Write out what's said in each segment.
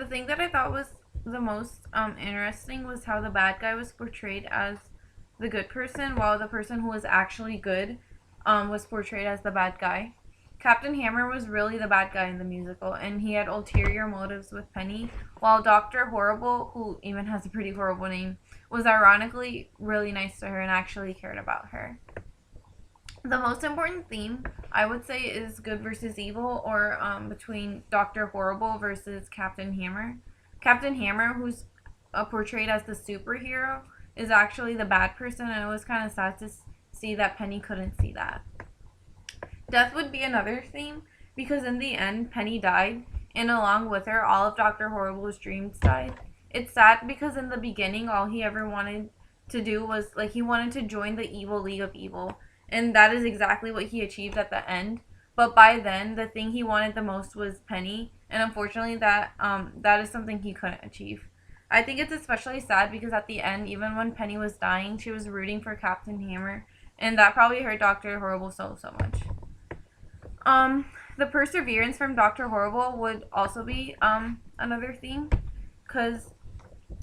the thing that I thought was the most interesting was how the bad guy was portrayed as the good person, while the person who was actually good was portrayed as the bad guy. Captain Hammer was really the bad guy in the musical, and he had ulterior motives with Penny, while Dr. Horrible, who even has a pretty horrible name, was ironically really nice to her and actually cared about her. The most important theme, I would say, is good versus evil, or between Dr. Horrible versus Captain Hammer. Captain Hammer, who's portrayed as the superhero, is actually the bad person, and it was kind of sad to see that Penny couldn't see that. Death would be another theme, because in the end, Penny died, and along with her, all of Dr. Horrible's dreams died. It's sad because in the beginning, all he ever wanted to do was, like, he wanted to join the evil League of Evil, and that is exactly what he achieved at the end. But by then, the thing he wanted the most was Penny, and unfortunately, that is something he couldn't achieve. I think it's especially sad because at the end, even when Penny was dying, she was rooting for Captain Hammer, and that probably hurt Doctor Horrible so much. The perseverance from Doctor Horrible would also be another theme, because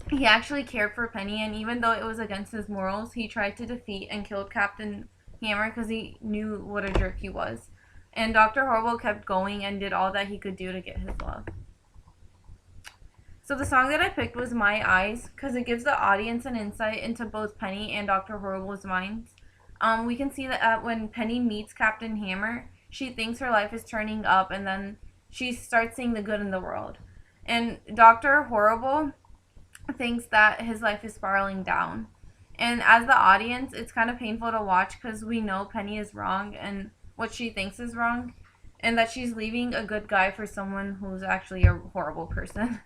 he actually cared for Penny, and even though it was against his morals, he tried to defeat and kill Captain Hammer because he knew what a jerk he was. And Dr. Horrible kept going and did all that he could do to get his love. So the song that I picked was My Eyes, because it gives the audience an insight into both Penny and Dr. Horrible's minds. We can see that when Penny meets Captain Hammer, she thinks her life is turning up, and then she starts seeing the good in the world. And Dr. Horrible thinks that his life is spiraling down. And as the audience, it's kind of painful to watch because we know Penny is wrong and what she thinks is wrong, and that she's leaving a good guy for someone who's actually a horrible person.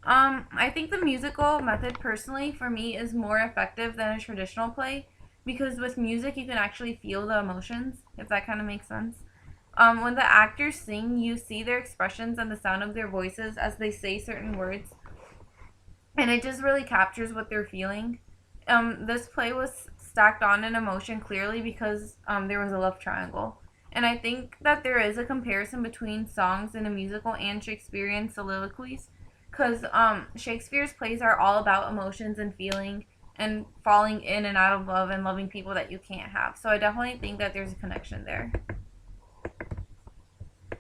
I think the musical method, personally, for me, is more effective than a traditional play, because with music, you can actually feel the emotions, if that kind of makes sense. When the actors sing, you see their expressions and the sound of their voices as they say certain words, and it just really captures what they're feeling. This play was stacked on an emotion clearly because there was a love triangle. And I think that there is a comparison between songs in a musical and Shakespearean soliloquies, because Shakespeare's plays are all about emotions and feeling and falling in and out of love and loving people that you can't have. So I definitely think that there's a connection there.